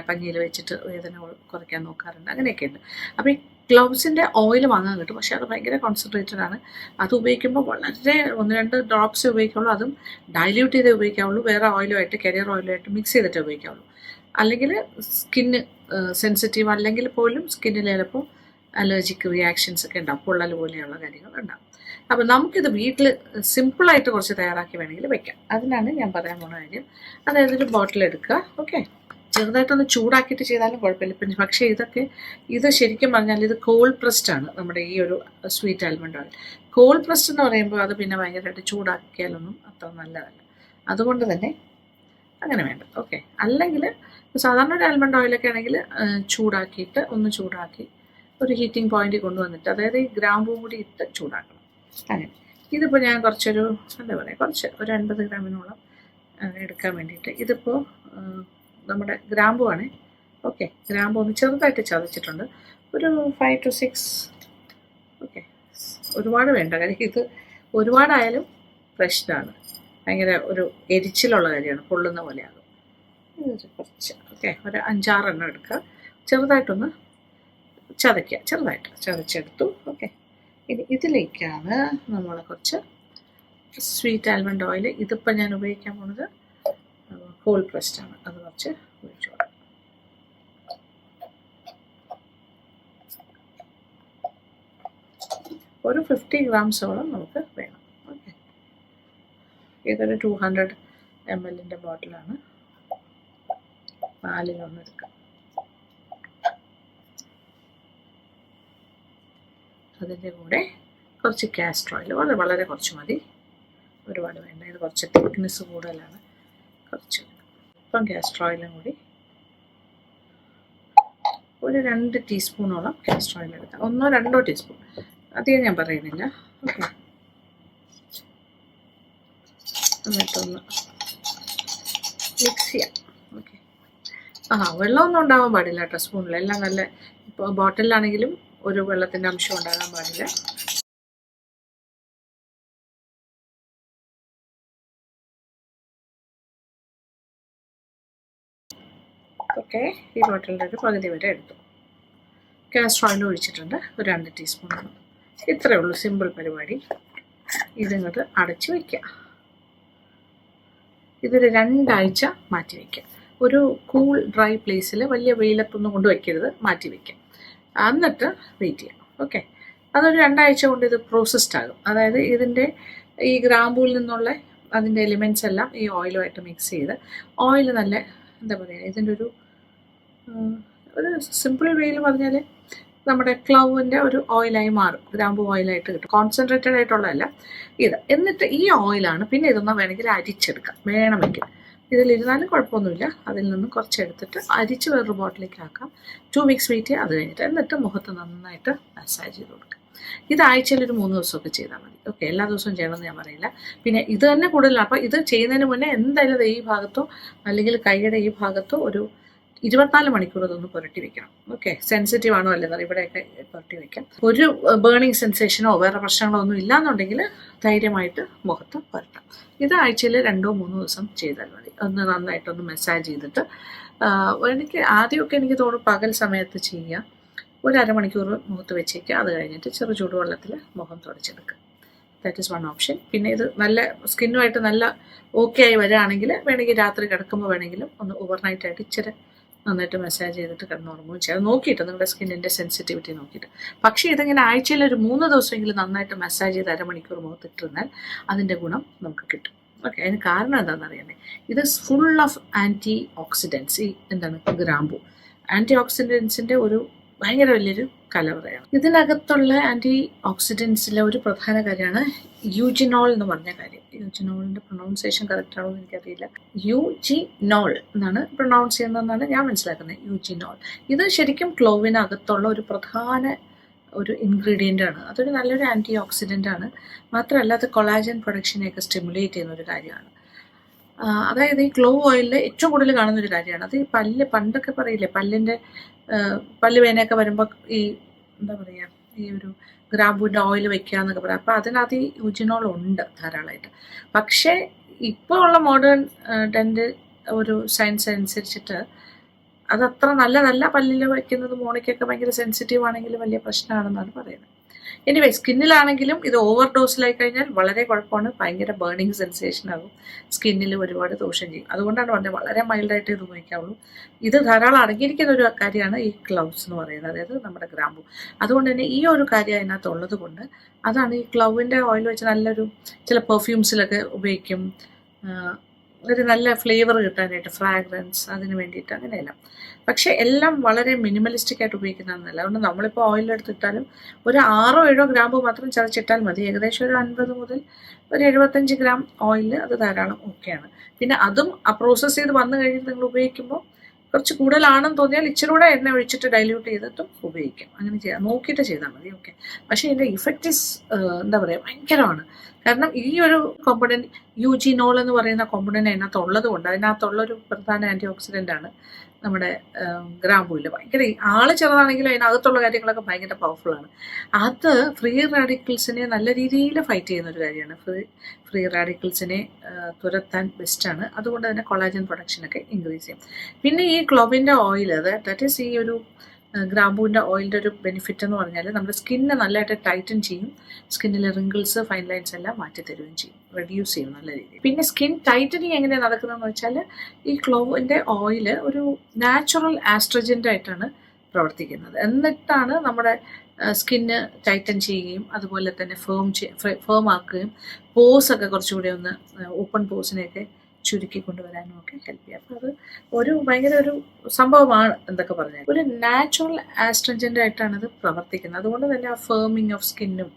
പഞ്ഞിയിൽ വെച്ചിട്ട് വേദന കുറയ്ക്കാൻ നോക്കാറുണ്ട്. അങ്ങനെയൊക്കെ ഉണ്ട്. അപ്പോൾ ഈ ഗ്ലൗസിൻ്റെ ഓയിൽ വാങ്ങാൻ കിട്ടും, പക്ഷേ അത് ഭയങ്കര കോൺസെൻട്രേറ്റഡ് ആണ്. അത് ഉപയോഗിക്കുമ്പോൾ വളരെ 1-2 ഡ്രോപ്സ് ഉപയോഗിക്കുള്ളൂ. അതും ഡൈല്യൂട്ട് ചെയ്തേ ഉപയോഗിക്കാവുള്ളൂ. വേറെ ഓയിലുമായിട്ട്, കരിയർ ഓയിലുമായിട്ട് മിക്സ് ചെയ്തിട്ടേ ഉപയോഗിക്കാവുള്ളൂ. അല്ലെങ്കിൽ സ്കിന്ന് സെൻസിറ്റീവ് അല്ലെങ്കിൽ പോലും സ്കിന്നിൽ ചിലപ്പോൾ അലർജിക് റിയാക്ഷൻസ് ഒക്കെ ഉണ്ടാവും, പൊള്ളൽ പോലെയുള്ള കാര്യങ്ങൾ ഉണ്ടാവും. അപ്പോൾ നമുക്കിത് വീട്ടിൽ സിമ്പിളായിട്ട് കുറച്ച് തയ്യാറാക്കി വേണമെങ്കിൽ വെക്കാം. അതിനാണ് ഞാൻ പറയാൻ പോകുന്ന കാര്യം. അതായത് ഒരു ബോട്ടിൽ എടുക്കുക. ഓക്കെ, ചെറുതായിട്ടൊന്ന് ചൂടാക്കിയിട്ട് ചെയ്താലും കുഴപ്പമില്ല. പിന്നെ പക്ഷേ ഇത് ശരിക്കും പറഞ്ഞാൽ ഇത് കോൾഡ് പ്രസ്ഡ് ആണ്. നമ്മുടെ ഈ ഒരു sweet almond oil called pressed എന്ന് പറയുമ്പോൾ അത് പിന്നെ ഭയങ്കരമായിട്ട് ചൂടാക്കിയാലൊന്നും അത്ര നല്ലതല്ല. അതുകൊണ്ട് തന്നെ അങ്ങനെ വേണ്ട. ഓക്കെ, അല്ലെങ്കിൽ സാധാരണ ഒരു ആൽമണ്ട് ഓയിലൊക്കെ ആണെങ്കിൽ ഒന്ന് ചൂടാക്കി ഒരു ഹീറ്റിംഗ് പോയിന്റിൽ കൊണ്ടുവന്നിട്ട്, അതായത് ഈ ഗ്രാമ്പും കൂടി ഇട്ട് ചൂടാക്കണം. അങ്ങനെ ഇതിപ്പോൾ ഞാൻ കുറച്ചൊരു ഒരു 50 ഗ്രാമിനോളം എടുക്കാൻ വേണ്ടിയിട്ട്, ഇതിപ്പോൾ നമ്മുടെ ഗ്രാമ്പു ആണ്. ഓക്കെ, ഗ്രാമ്പു ഒന്ന് ചെറുതായിട്ട് ചതച്ചിട്ടുണ്ട്. ഒരു 5 to 6. ഓക്കെ, ഒരുപാട് വേണ്ട, കാര്യം ഇത് ഒരുപാടായാലും പ്രശ്നമാണ്. ഭയങ്കര ഒരു എരിച്ചിലുള്ള കാര്യമാണ്, പൊള്ളുന്ന പോലെയാകും. ഇതൊരു കുറച്ച് ഒരു 5-6 എണ്ണം എടുക്കുക. ചെറുതായിട്ടൊന്ന് ചതയ്ക്കുക, ചെറുതായിട്ട് ചതച്ചെടുത്തു. ഓക്കെ, ഇനി ഇതിലേക്കാണ് നമ്മൾ കുറച്ച് സ്വീറ്റ് ആൽമണ്ട് ഓയിൽ. ഇതിപ്പോൾ ഞാൻ ഉപയോഗിക്കാൻ പോകുന്നത് കോൾഡ് പ്രസ്ഡ് ആണ്. അത് കുറച്ച് ഒഴിച്ചു കൊടുക്കാം. ഒരു 50 ഗ്രാംസോളം നമുക്ക് വേണം. ഓക്കെ, ഇതൊരു 200 ml ബോട്ടിലാണ്. 4 എടുക്കാം. അതിൻ്റെ കൂടെ കുറച്ച് കാസ്റ്റർ ഓയിൽ, വളരെ കുറച്ച് മതി, ഒരുപാട് വേണ്ട. ഇത് കുറച്ച് തിക്നെസ് കൂടുതലാണ്, കുറച്ച് ഇപ്പം കാസ്റ്റർ ഓയിലും കൂടി ഒരു 2 ടീസ്പൂണോളം കാസ്റ്റർ ഓയിൽ എടുക്കാം. 1-2 ടീസ്പൂൺ, അധികം ഞാൻ പറയുന്നില്ല. ഓക്കെ, എന്നിട്ടൊന്ന് മിക്സ് ചെയ്യാം. ഓക്കെ, വെള്ളമൊന്നും ഉണ്ടാവാൻ പാടില്ല കേട്ടോ സ്പൂണിൽ. എല്ലാം നല്ല, ഇപ്പോൾ ബോട്ടിലാണെങ്കിലും ഒരു വെള്ളത്തിൻ്റെ അംശം ഉണ്ടാകാൻ പാടില്ല. ഓക്കെ, ഈ ബോട്ടിലിൻ്റെ ഒരു പകുതി വരെ എടുത്തു. കാസ്റ്റർ ഓയിൽ ഒഴിച്ചിട്ടുണ്ട്, ഒരു 2 ടീസ്പൂൺ. ഇത്രയേ ഉള്ളൂ, സിമ്പിൾ പരിപാടി. ഇതിങ്ങോട്ട് അടച്ച് വയ്ക്കുക. ഇതൊരു 2 ആഴ്ച മാറ്റി വയ്ക്കുക. ഒരു കൂൾ ഡ്രൈ പ്ലേസിൽ, വലിയ വെയിലത്തൊന്നും കൊണ്ട് വയ്ക്കരുത്, മാറ്റി വയ്ക്കുക. എന്നിട്ട് വെയിറ്റ് ചെയ്യാം. ഓക്കെ, അതൊരു 2 ആഴ്ച കൊണ്ട് ഇത് പ്രോസസ്ഡ് ആകും. അതായത് ഇതിൻ്റെ ഈ ഗ്രാമ്പൂവിൽ നിന്നുള്ള അതിൻ്റെ എലിമെൻറ്റ്സ് എല്ലാം ഈ ഓയിലുമായിട്ട് മിക്സ് ചെയ്ത്, ഓയിൽ നല്ല എന്താ പറയുക, ഇതിൻ്റെ ഒരു സിമ്പിൾ വേയിൽ പറഞ്ഞാൽ നമ്മുടെ ക്ലൗവിൻ്റെ ഒരു ഓയിലായി മാറും, ഗ്രാമ്പൂ ഓയിലായിട്ട് കിട്ടും. കോൺസെൻട്രേറ്റഡ് ആയിട്ടുള്ളതല്ല ഇത്. എന്നിട്ട് ഈ ഓയിലാണ് പിന്നെ ഇതൊന്നും വേണമെങ്കിൽ അരിച്ചെടുക്കാം, വേണമെങ്കിൽ. ഇതിലിരുന്നാലും കുഴപ്പമൊന്നുമില്ല. അതിൽ നിന്ന് കുറച്ചെടുത്തിട്ട് അരിച്ച് വേറൊരു ബോട്ടിലേക്ക് ആക്കാം. 2 വീക്സ് വെയിറ്റ് ചെയ്യുക. അത് കഴിഞ്ഞിട്ട് എന്നിട്ട് മുഖത്ത് നന്നായിട്ട് മസാജ് ചെയ്ത് കൊടുക്കുക. ഇത് ആഴ്ചയിൽ ഒരു 3 ദിവസമൊക്കെ ചെയ്താൽ മതി. ഓക്കെ, എല്ലാ ദിവസവും ചെയ്യണമെന്ന് ഞാൻ പറയില്ല. പിന്നെ ഇത് തന്നെ കൂടുതലാണ്. അപ്പോൾ ഇത് ചെയ്യുന്നതിന് മുന്നേ എന്തായാലും ഈ ഭാഗത്തോ അല്ലെങ്കിൽ കൈയുടെ ഈ ഭാഗത്തോ ഒരു 24 മണിക്കൂർ അതൊന്ന് പുരട്ടി വെക്കണം. ഓക്കെ, സെൻസിറ്റീവ് ആണോ അല്ലെന്നറിയാം, ഇവിടെയൊക്കെ പുരട്ടി വെക്കാം. ഒരു ബേണിംഗ് സെൻസേഷനോ വേറെ പ്രശ്നങ്ങളോ ഒന്നും ഇല്ലാന്നുണ്ടെങ്കിൽ ധൈര്യമായിട്ട് മുഖത്ത് പുരട്ടാം. ഇത് ആഴ്ചയിൽ 2-3 ദിവസം ചെയ്താൽ മതി. ഒന്ന് നന്നായിട്ടൊന്ന് മസാജ് ചെയ്തിട്ട്, എനിക്ക് ആദ്യമൊക്കെ എനിക്ക് തോന്നുന്നു പകൽ സമയത്ത് ചെയ്യുക. ഒരു അരമണിക്കൂർ മുഖത്ത് വെച്ചേക്കുക. അത് കഴിഞ്ഞിട്ട് ചെറു ചൂടുവെള്ളത്തിൽ മുഖം തുടച്ചെടുക്കുക. That is one option. പിന്നെ ഇത് നല്ല സ്കിന്നുമായിട്ട് നല്ല ഓക്കെ ആയി വരികയാണെങ്കിൽ വേണമെങ്കിൽ രാത്രി കിടക്കുമ്പോൾ വേണമെങ്കിലും ഒന്ന് ഓവർനൈറ്റായിട്ട് ഇച്ചിരി നന്നായിട്ട് മസാജ് ചെയ്തിട്ട് കിടന്നുറങ്ങുകയും ചെയ്യാം. നോക്കിയിട്ട് നിങ്ങളുടെ സ്കിന്നിൻ്റെ സെൻസിറ്റിവിറ്റി നോക്കിയിട്ട്. പക്ഷേ ഇതിങ്ങനെ ആഴ്ചയിൽ ഒരു 3 ദിവസമെങ്കിലും നന്നായിട്ട് മസാജ് ചെയ്ത് അരമണിക്കൂർ മുഖത്തിട്ടിരുന്നാൽ അതിൻ്റെ ഗുണം നമുക്ക് കിട്ടും. ഓക്കെ, അതിന് കാരണം എന്താണെന്ന് അറിയണേ. ഇത് ഫുൾ ഓഫ് ആൻറ്റി ഓക്സിഡൻസ്. ഈ എന്താണ് ഗ്രാമ്പു ആൻറ്റി ഓക്സിഡൻസിൻ്റെ ഒരു ഭയങ്കര വലിയൊരു കലവറയാണ്. ഇതിനകത്തുള്ള ആൻറ്റി ഓക്സിഡൻസിലെ ഒരു പ്രധാന കാര്യമാണ് യൂജിനോൾ എന്ന് പറഞ്ഞ കാര്യം. യൂജിനോളിൻ്റെ പ്രൊണൗൺസിയേഷൻ കറക്റ്റ് ആണോ എന്ന് എനിക്കറിയില്ല. യൂജിനോൾ എന്നാണ് പ്രൊണൗൺസ് ചെയ്യുന്നതെന്നാണ് ഞാൻ മനസ്സിലാക്കുന്നത്. യൂജിനോൾ ഇത് ശരിക്കും ക്ലോവിനകത്തുള്ള ഒരു പ്രധാന ഒരു ഇൻഗ്രീഡിയൻ്റ് ആണ്. അതൊരു നല്ലൊരു ആൻറ്റി ഓക്സിഡൻ്റ് ആണ്. മാത്രമല്ല അത് കൊളാജൻ പ്രൊഡക്ഷനെയൊക്കെ സ്റ്റിമുലേറ്റ് ചെയ്യുന്ന ഒരു കാര്യമാണ്. അതായത് ഈ ക്ലോവ് ഓയിലിൽ ഏറ്റവും കൂടുതൽ കാണുന്നൊരു കാര്യമാണ്. അത് ഈ പണ്ടൊക്കെ പറയില്ലേ പല്ല് വേനയൊക്കെ വരുമ്പോൾ ഈ എന്താ പറയുക, ഈ ഒരു ഗ്രാമ്പൂവിൻ്റെ ഓയിൽ വെക്കുക എന്നൊക്കെ പറയാം. അപ്പോൾ അതിനകത്ത് ഈ യൂജിനോൾ ഉണ്ട് ധാരാളമായിട്ട്. പക്ഷേ ഇപ്പോൾ ഉള്ള മോഡേൺ ഡെൻ്റ് ഒരു സയൻസ് അനുസരിച്ചിട്ട് അതത്ര നല്ലതല്ല. പല്ലിൽ വയ്ക്കുന്നത് മോണിക്കൊക്കെ ഭയങ്കര സെൻസിറ്റീവ് ആണെങ്കിൽ വലിയ പ്രശ്നമാണെന്നാണ് പറയുന്നത്. എനിവേ, സ്കിന്നിലാണെങ്കിലും ഇത് ഓവർ ഡോസിലായി കഴിഞ്ഞാൽ വളരെ കുഴപ്പമാണ്. ഭയങ്കര ബേണിങ് സെൻസേഷൻ ആകും, സ്കിന്നിൽ ഒരുപാട് ദോഷം ചെയ്യും. അതുകൊണ്ടാണ് പറഞ്ഞത് വളരെ മൈൽഡായിട്ട് ഇത് ഉപയോഗിക്കാവുള്ളൂ. ഇത് ധാരാളം അടങ്ങിയിരിക്കുന്ന ഒരു കാര്യമാണ് ഈ ക്ലൗസ് എന്ന് പറയുന്നത്, അതായത് നമ്മുടെ ഗ്രാമ്പു. അതുകൊണ്ട് തന്നെ ഈ ഒരു കാര്യം അതിനകത്തുള്ളത് കൊണ്ട് അതാണ് ഈ ക്ലൗവിൻ്റെ ഓയിൽ വെച്ച് നല്ലൊരു ചില പെർഫ്യൂംസിലൊക്കെ ഉപയോഗിക്കും, ഒരു നല്ല ഫ്ലേവർ കിട്ടാനായിട്ട്, ഫ്രാഗ്രൻസ്, അതിന് വേണ്ടിയിട്ട്, അങ്ങനെയെല്ലാം. പക്ഷേ എല്ലാം വളരെ മിനിമലിസ്റ്റിക് ആയിട്ട് ഉപയോഗിക്കുന്നതെന്നല്ല. അതുകൊണ്ട് നമ്മളിപ്പോൾ ഓയിലെടുത്തിട്ടാലും ഒരു 6-7 ഗ്രാമ്പ് മാത്രം ചതച്ചിട്ടാൽ മതി. ഏകദേശം ഒരു 50 മുതൽ ഒരു 75 ഗ്രാം ഓയിൽ അത് ധാരാളം ഓക്കെയാണ്. പിന്നെ അതും ആ പ്രോസസ്സ് ചെയ്ത് വന്നു കഴിഞ്ഞ് നിങ്ങൾ ഉപയോഗിക്കുമ്പോൾ കുറച്ച് കൂടുതലാണെന്ന് തോന്നിയാൽ ഇച്ചിരി കൂടെ എണ്ണ ഒഴിച്ചിട്ട് ഡൈല്യൂട്ട് ചെയ്തിട്ടും ഉപയോഗിക്കാം. അങ്ങനെ ചെയ്യാം, നോക്കിയിട്ട് ചെയ്താൽ മതി. ഓക്കെ. പക്ഷേ ഇതിൻ്റെ ഇഫക്റ്റ് എന്താ പറയുക, ഭയങ്കരമാണ്. കാരണം ഈ ഒരു കോമ്പണൻറ്റ് യൂജിനോൾ എന്ന് പറയുന്ന കോമ്പണൻറ്റ് അതിനകത്തുള്ളത് കൊണ്ട്, അതിനകത്തുള്ളൊരു പ്രധാന ആൻറ്റി ഓക്സിഡൻ്റ് ആണ് നമ്മുടെ ഗ്രാമ്പൂവിൽ. ഭയങ്കര ആള് ചെറുതാണെങ്കിലും അതിനകത്തുള്ള കാര്യങ്ങളൊക്കെ ഭയങ്കര പവർഫുള്ളാണ്. അത് ഫ്രീ റാഡിക്കൽസിനെ നല്ല രീതിയിൽ ഫൈറ്റ് ചെയ്യുന്ന ഒരു കാര്യമാണ്. ഫ്രീ റാഡിക്കൽസിനെ തുരത്താൻ ബെസ്റ്റാണ്. അതുകൊണ്ട് തന്നെ കൊളാജൻ പ്രൊഡക്ഷനൊക്കെ ഇൻക്രീസ് ചെയ്യും. പിന്നെ ഈ ക്ലോവിൻ്റെ ഓയിൽ, ദാറ്റ് ഈസ് ഈ ഒരു ഗ്രാമ്പൂവിൻ്റെ ഓയിലിൻ്റെ ഒരു ബെനിഫിറ്റ് എന്ന് പറഞ്ഞാൽ നമ്മുടെ സ്കിന്നെ നല്ലതായിട്ട് ടൈറ്റൻ ചെയ്യും. സ്കിന്നിലെ റിങ്കിൾസ്, ഫൈൻ ലൈൻസ് എല്ലാം മാറ്റി തരുകയും ചെയ്യും, റെഡ്യൂസ് ചെയ്യും നല്ല രീതിയിൽ. പിന്നെ സ്കിൻ ടൈറ്റനിങ് എങ്ങനെയാണ് നടക്കുന്നതെന്ന് വെച്ചാൽ ഈ ക്ലോവിൻ്റെ ഓയിൽ ഒരു നാച്ചുറൽ ആസ്ട്രജൻ്റ് ആയിട്ടാണ് പ്രവർത്തിക്കുന്നത്. എന്നിട്ടാണ് നമ്മുടെ സ്കിന്ന് ടൈറ്റൻ ചെയ്യുകയും അതുപോലെ തന്നെ ഫേം ആക്കുകയും പോസൊക്കെ കുറച്ചുകൂടി ഒന്ന് ഓപ്പൺ പോസിനെയൊക്കെ ചുരുക്കി കൊണ്ടുവരാനും ഒക്കെ ഹെൽപ്പ് ചെയ്യാം. അപ്പോൾ അത് ഒരു ഭയങ്കര ഒരു സംഭവമാണ്. എന്തൊക്കെ പറഞ്ഞാൽ ഒരു നാച്ചുറൽ ആസ്ട്രജൻ്റ് ആയിട്ടാണ് ഇത് പ്രവർത്തിക്കുന്നത്. അതുകൊണ്ട് തന്നെ ആ ഫേമിങ് ഓഫ് സ്കിന്നും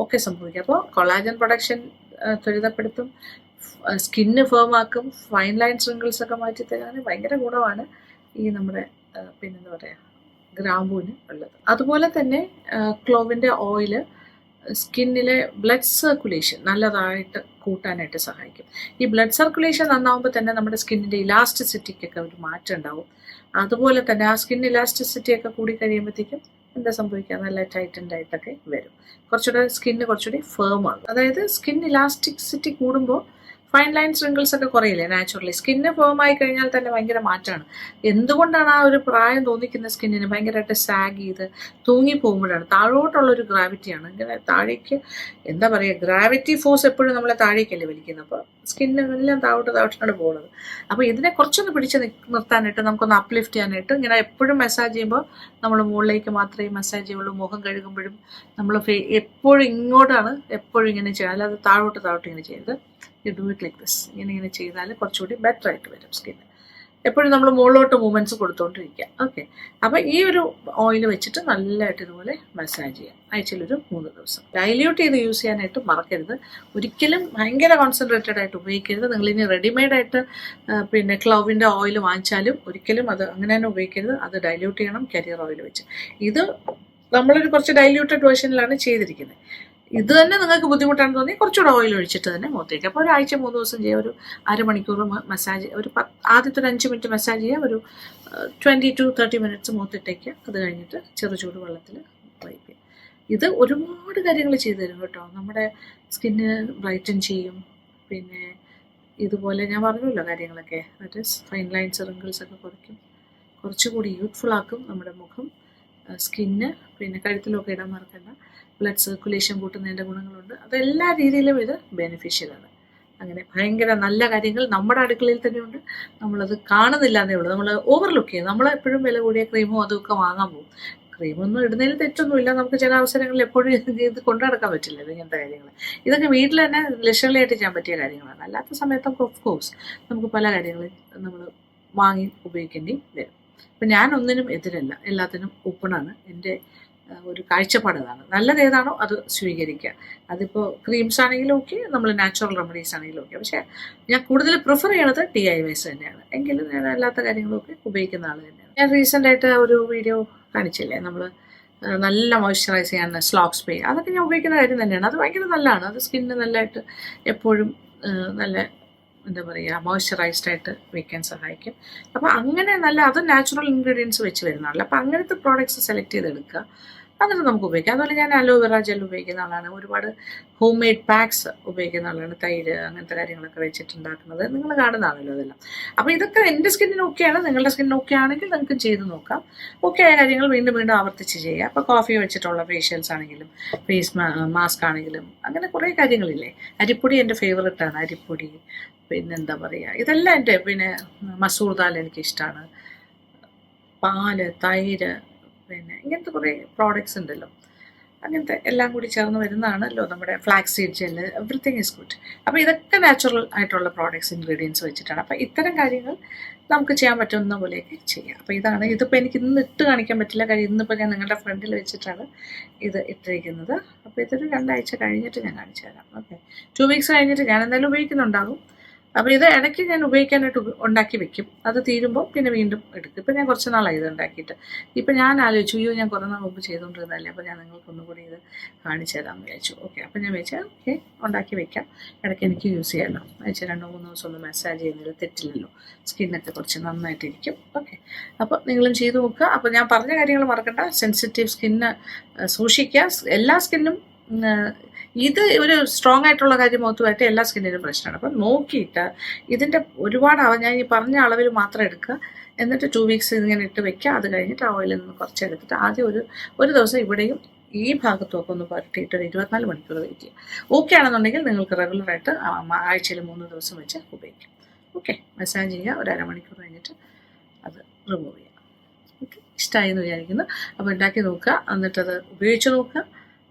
ഒക്കെ സംഭവിക്കും. അപ്പോൾ കൊളാജൻ പ്രൊഡക്ഷൻ ത്വരിതപ്പെടുത്തും, സ്കിന്ന് ഫേമാക്കും, ഫൈൻ ലൈൻസ് റിങ്കിൾസ് ഒക്കെ മാറ്റി തരാൻ ഭയങ്കര ഗുണമാണ് ഈ നമ്മുടെ പിന്നെന്താ പറയുക ഗ്രാമ്പൂവിന് ഉള്ളത്. അതുപോലെ തന്നെ ക്ലോവിൻ്റെ ഓയില് സ്കിന്നിലെ ബ്ലഡ് സർക്കുലേഷൻ നല്ലതായിട്ട് കൂട്ടാനായിട്ട് സഹായിക്കും. ഈ ബ്ലഡ് സർക്കുലേഷൻ നന്നാവുമ്പോൾ തന്നെ നമ്മുടെ സ്കിന്നിൻ്റെ ഇലാസ്റ്റിസിറ്റിക്കൊക്കെ ഒരു മാറ്റം ഉണ്ടാവും. അതുപോലെ തന്നെ ആ സ്കിൻ ഇലാസ്റ്റിസിറ്റിയൊക്കെ കൂടി കഴിയുമ്പോഴത്തേക്കും എന്താ സംഭവിക്കുക, നല്ല ടൈറ്റൻഡ് ആയിട്ടൊക്കെ വരും. കുറച്ചുകൂടെ സ്കിന്ന് കുറച്ചുകൂടി ഫേം ആകും. അതായത് സ്കിൻ ഇലാസ്റ്റിസിറ്റി കൂടുമ്പോൾ ഫൈൻ ലൈൻസ് റിങ്കിൾസ് ഒക്കെ കുറയില്ലേ നാച്ചുറലി. സ്കിന്ന് ഫേം ആയി കഴിഞ്ഞാൽ തന്നെ ഭയങ്കര മാറ്റമാണ്. എന്തുകൊണ്ടാണ് ആ ഒരു പ്രായം തോന്നിക്കുന്ന സ്കിന്നിന് ഭയങ്കരമായിട്ട് സാഗ് ചെയ്ത് തൂങ്ങി പോകുമ്പോഴാണ്, താഴോട്ടുള്ളൊരു ഗ്രാവിറ്റിയാണ്. ഇങ്ങനെ താഴേക്ക് എന്താ പറയുക, ഗ്രാവിറ്റി ഫോഴ്സ് എപ്പോഴും നമ്മളെ താഴേക്കല്ലേ വലിക്കുന്നത്. അപ്പോൾ സ്കിന്നെല്ലാം താഴോട്ടാണ് പോകുന്നത്. അപ്പോൾ ഇതിനെ കുറച്ചൊന്ന് പിടിച്ച് നിർത്താനായിട്ട്, നമുക്കൊന്ന് അപ്ലിഫ്റ്റ് ചെയ്യാനായിട്ട്, ഇങ്ങനെ എപ്പോഴും മസാജ് ചെയ്യുമ്പോൾ നമ്മൾ മുകളിലേക്ക് മാത്രമേ മസാജ് ചെയ്യുള്ളൂ. മുഖം കഴുകുമ്പോഴും നമ്മൾ എപ്പോഴും ഇങ്ങോട്ടാണ് എപ്പോഴും ഇങ്ങനെ ചെയ്യുക, അല്ലാതെ താഴോട്ട് ഇങ്ങനെ ചെയ്ത് you do it like this. ഇങ്ങനെ ചെയ്താൽ കുറച്ചുകൂടി ബെറ്റർ ആയിട്ട് വരും സ്കിന്ന്. എപ്പോഴും നമ്മൾ മുകളിലോട്ട് മൂവ്മെൻറ്റ്സ് കൊടുത്തുകൊണ്ടിരിക്കുക. ഓക്കെ. അപ്പോൾ ഈ ഒരു ഓയിൽ വെച്ചിട്ട് നല്ലതായിട്ട് ഇതുപോലെ മസാജ് ചെയ്യാം. ആഴ്ചയിലൊരു 3 ദിവസം. ഡൈല്യൂട്ട് ചെയ്ത് യൂസ് ചെയ്യാനായിട്ട് മറക്കരുത്. ഒരിക്കലും ഭയങ്കര കോൺസെൻട്രേറ്റഡ് ആയിട്ട് ഉപയോഗിക്കരുത്. നിങ്ങളിനി റെഡിമെയ്ഡായിട്ട് പിന്നെ ക്ലൗവിൻ്റെ ഓയിൽ വാങ്ങിച്ചാലും ഒരിക്കലും അത് അങ്ങനെ തന്നെ ഉപയോഗിക്കരുത്. അത് ഡൈല്യൂട്ട് ചെയ്യണം കരിയർ ഓയിൽ വെച്ച്. ഇത് നമ്മളൊരു കുറച്ച് ഡൈല്യൂട്ടഡ് വേർഷനിലാണ് ചെയ്തിരിക്കുന്നത്. ഇത് തന്നെ നിങ്ങൾക്ക് ബുദ്ധിമുട്ടാണെന്ന് തോന്നി കുറച്ചുകൂടെ ഓയിൽ ഒഴിച്ചിട്ട് തന്നെ മുഖത്തേക്ക്. അപ്പോൾ ഒരാഴ്ച 3 ദിവസം ചെയ്യുക. ഒരു അരമണിക്കൂർ മസാജ്, ആദ്യത്തെ ഒരു 5 മിനിറ്റ് മസാജ് ചെയ്യുക, ഒരു 20 to 30 മിനിറ്റ്സ് മുഖത്തിട്ടേക്ക്. അത് കഴിഞ്ഞിട്ട് ചെറുചൂട് വെള്ളത്തിൽ വൈപ്പ് ചെയ്യുക. ഇത് ഒരുപാട് കാര്യങ്ങൾ ചെയ്തു തരും കേട്ടോ. നമ്മുടെ സ്കിന്ന് ബ്രൈറ്റൻ ചെയ്യും. പിന്നെ ഇതുപോലെ ഞാൻ പറഞ്ഞല്ലോ കാര്യങ്ങളൊക്കെ, that is fine lines wrinkles ഒക്കെ കുറയ്ക്കും, കുറച്ചുകൂടി യൂത്ത്ഫുൾ ആക്കും നമ്മുടെ മുഖം, സ്കിന്ന്. പിന്നെ കഴുത്തിലൊക്കെ ഇടാൻ മറക്കണ്ട. ബ്ലഡ് സർക്കുലേഷൻ കൂട്ടുന്നതിൻ്റെ ഗുണങ്ങളുണ്ട്. അതെല്ലാ രീതിയിലും ഇത് ബെനിഫിഷ്യലാണ്. അങ്ങനെ ഭയങ്കര നല്ല കാര്യങ്ങൾ നമ്മുടെ അടുക്കളയിൽ തന്നെയുണ്ട്. നമ്മളത് കാണുന്നില്ല എന്നേ ഉള്ളൂ. നമ്മൾ ഓവർലുക്ക് ചെയ്യും. നമ്മളെപ്പോഴും വില കൂടിയ ക്രീമും അതുമൊക്കെ വാങ്ങാൻ പോകും. ക്രീമൊന്നും ഇടുന്നതിൽ തെറ്റൊന്നുമില്ല. നമുക്ക് ചില അവസരങ്ങളിൽ എപ്പോഴും ഇത് കൊണ്ടു നടക്കാൻ പറ്റില്ലല്ലോ ഇങ്ങനത്തെ കാര്യങ്ങൾ. ഇതൊക്കെ വീട്ടിൽ തന്നെ ലക്ഷറിയായിട്ട് ചെയ്യാൻ പറ്റിയ കാര്യങ്ങളാണ്. അല്ലാത്ത സമയത്തൊക്കെ ഓഫ് കോഴ്സ് നമുക്ക് പല കാര്യങ്ങളും നമ്മൾ വാങ്ങി ഉപയോഗിക്കേണ്ടി വരും. അപ്പം ഞാൻ ഒന്നിനും എതിരല്ല, എല്ലാത്തിനും ഓപ്പണാണ്. എൻ്റെ ഒരു കാഴ്ചപ്പാട് അതാണ്. നല്ലത് ഏതാണോ അത് സ്വീകരിക്കുക. അതിപ്പോൾ ക്രീംസ് ആണെങ്കിലും ഓക്കെ, നമ്മൾ നാച്ചുറൽ റെമഡീസ് ആണെങ്കിലും ഓക്കെ. പക്ഷേ ഞാൻ കൂടുതൽ പ്രിഫർ ചെയ്യണത് DIYs തന്നെയാണ്. എങ്കിലും ഞാൻ അല്ലാത്ത കാര്യങ്ങളൊക്കെ ഉപയോഗിക്കുന്ന ആൾ തന്നെയാണ്. ഞാൻ റീസെൻ്റായിട്ട് ഒരു വീഡിയോ കാണിച്ചില്ലേ, നമ്മൾ നല്ല മോയ്സ്ചറൈസ് ചെയ്യാൻ സ്ലോക്സ് സ്പ്രേ, അതൊക്കെ ഞാൻ ഉപയോഗിക്കുന്ന കാര്യം തന്നെയാണ്. അത് ഭയങ്കര നല്ലതാണ്. അത് സ്കിന്നിന് നല്ലതായിട്ട് എപ്പോഴും നല്ല എന്താ പറയുക മോയ്സ്ചറൈസ്ഡ് ആയിട്ട് വയ്ക്കാൻ സഹായിക്കും. അപ്പോൾ അങ്ങനെ നല്ല അത് നാച്ചുറൽ ഇൻഗ്രീഡിയൻസ് വെച്ച് വരുന്നതാണല്ലോ. അപ്പോൾ അങ്ങനത്തെ പ്രോഡക്റ്റ്സ് സെലക്ട് ചെയ്തെടുക്കുക, എന്നിട്ട് നമുക്ക് ഉപയോഗിക്കാം. അതുപോലെ ഞാൻ അലോവെറ ജെൽ ഉപയോഗിക്കുന്ന ആളാണ്. ഒരുപാട് ഹോം മെയ്ഡ് പാക്സ് ഉപയോഗിക്കുന്ന ആളാണ്. തൈര് അങ്ങനത്തെ കാര്യങ്ങളൊക്കെ വെച്ചിട്ടുണ്ടാക്കുന്നത് നിങ്ങൾ കാണുന്നതാണല്ലോ അതെല്ലാം. അപ്പോൾ ഇതൊക്കെ എൻ്റെ സ്കിന്നിന് ഓക്കെയാണ്. നിങ്ങളുടെ സ്കിന്നിന് ഓക്കെ ആണെങ്കിൽ നിങ്ങൾക്ക് ചെയ്ത് നോക്കാം. ഓക്കെ ആയ കാര്യങ്ങൾ വീണ്ടും വീണ്ടും ആവർത്തിച്ച് ചെയ്യുക. അപ്പോൾ കോഫി വെച്ചിട്ടുള്ള ഫേഷ്യൽസ് ആണെങ്കിലും ഫേസ് മാസ്ക് ആണെങ്കിലും അങ്ങനെ കുറേ കാര്യങ്ങളില്ലേ. അരിപ്പൊടി എൻ്റെ ഫേവററ്റാണ്. അരിപ്പൊടി, പിന്നെന്താ പറയുക, ഇതെല്ലാം എൻ്റെ, പിന്നെ മസൂർ ദാൽ എനിക്കിഷ്ടമാണ്, പാല്, തൈര്, പിന്നെ ഇങ്ങനത്തെ കുറേ പ്രോഡക്റ്റ്സ് ഉണ്ടല്ലോ. അങ്ങനത്തെ എല്ലാം കൂടി ചേർന്ന് വരുന്നതാണല്ലോ നമ്മുടെ flax seed gel. Everything is good. അപ്പോൾ ഇതൊക്കെ നാച്ചുറൽ ആയിട്ടുള്ള പ്രോഡക്ട്സ് ഇൻഗ്രീഡിയൻസ് വെച്ചിട്ടാണ്. അപ്പോൾ ഇത്തരം കാര്യങ്ങൾ നമുക്ക് ചെയ്യാൻ പറ്റുന്ന പോലെയൊക്കെ ചെയ്യാം. അപ്പോൾ ഇതാണ്. ഇതിപ്പോൾ എനിക്ക് ഇന്ന് ഇട്ട് കാണിക്കാൻ പറ്റില്ല, കാര്യം ഇന്നിപ്പോൾ ഞാൻ നിങ്ങളുടെ ഫ്രണ്ടിൽ വെച്ചിട്ടാണ് ഇത് ഇട്ടിരിക്കുന്നത്. അപ്പോൾ ഇതൊരു 2 ആഴ്ച കഴിഞ്ഞിട്ട് ഞാൻ കാണിച്ചു തരാം. ഓക്കെ, 2 വീക്സ് കഴിഞ്ഞിട്ട് ഞാൻ എന്തായാലും ഉപയോഗിക്കുന്നുണ്ടാകും. അപ്പോൾ ഇത് ഇടയ്ക്ക് ഞാൻ ഉപയോഗിക്കാനായിട്ട് ഉണ്ടാക്കി വെക്കും. അത് തീരുമ്പോൾ പിന്നെ വീണ്ടും എടുക്കും. ഇപ്പം ഞാൻ കുറച്ച് നാളായി ഇത് ഉണ്ടാക്കിയിട്ട്. ഇപ്പം ഞാൻ ആലോചിച്ചു, അയ്യോ ഞാൻ കുറേ നാൾ മുമ്പ് ചെയ്തുകൊണ്ടിരുന്നതല്ലേ, അപ്പോൾ ഞാൻ നിങ്ങൾക്കൊന്നും കൂടി ഇത് കാണിച്ചു തരാമെന്ന് വിചാരിച്ചു. ഓക്കെ, അപ്പം ഞാൻ വെച്ചാൽ ഓക്കെ ഉണ്ടാക്കി വെക്കാം. ഇടയ്ക്ക് എനിക്ക് യൂസ് ചെയ്യാമല്ലോ. ആഴ്ച 2-3 ദിവസം ഒന്ന് മസാജ് ചെയ്യുന്നതിൽ തെറ്റില്ലല്ലോ. സ്കിന്നൊക്കെ കുറച്ച് നന്നായിട്ടിരിക്കും. ഓക്കെ, അപ്പോൾ നിങ്ങളും ചെയ്ത് നോക്കുക. അപ്പോൾ ഞാൻ പറഞ്ഞ കാര്യങ്ങൾ മറക്കണ്ട. സെൻസിറ്റീവ് സ്കിന്ന് സൂക്ഷിക്കുക. എല്ലാ സ്കിന്നും ഇത് ഒരു സ്ട്രോങ് ആയിട്ടുള്ള കാര്യം മുഖത്തുമായിട്ട് എല്ലാ സ്കിന്നിനും പ്രശ്നമാണ്. അപ്പം നോക്കിയിട്ട് ഇതിൻ്റെ ഒരുപാട് ഞാൻ ഈ പറഞ്ഞ അളവിൽ മാത്രം എടുക്കുക. എന്നിട്ട് 2 വീക്സ് ഇങ്ങനെ ഇട്ട് വെക്കുക. അത് കഴിഞ്ഞിട്ട് ആ ഓയിലിൽ നിന്ന് കുറച്ച് എടുത്തിട്ട് ആദ്യം ഒരു ദിവസം ഇവിടെയും ഈ ഭാഗത്തുമൊക്കെ ഒന്ന് പുരട്ടിയിട്ട് ഒരു 24 മണിക്കൂർ വെയിറ്റ് ചെയ്യുക. ഓക്കെ ആണെന്നുണ്ടെങ്കിൽ നിങ്ങൾക്ക് റെഗുലറായിട്ട് ആഴ്ചയിൽ 3 ദിവസം വെച്ച് ഉപയോഗിക്കാം. ഓക്കെ, മസാജ് ചെയ്യുക. ഒരു അരമണിക്കൂർ കഴിഞ്ഞിട്ട് അത് റിമൂവ് ചെയ്യുക. ഓക്കെ, ഇഷ്ടമായി എന്ന് വിചാരിക്കുന്നു. അപ്പോൾ ഉണ്ടാക്കി നോക്കുക, എന്നിട്ടത് ഉപയോഗിച്ച് നോക്കുക.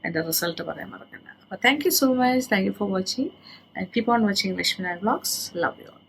എൻ്റെ റിസൾട്ട് പറയാൻ മറക്കണ്ട. But thank you so much. Thank you for watching and keep on watching Lakshmi Nair Vlogs. Love you all.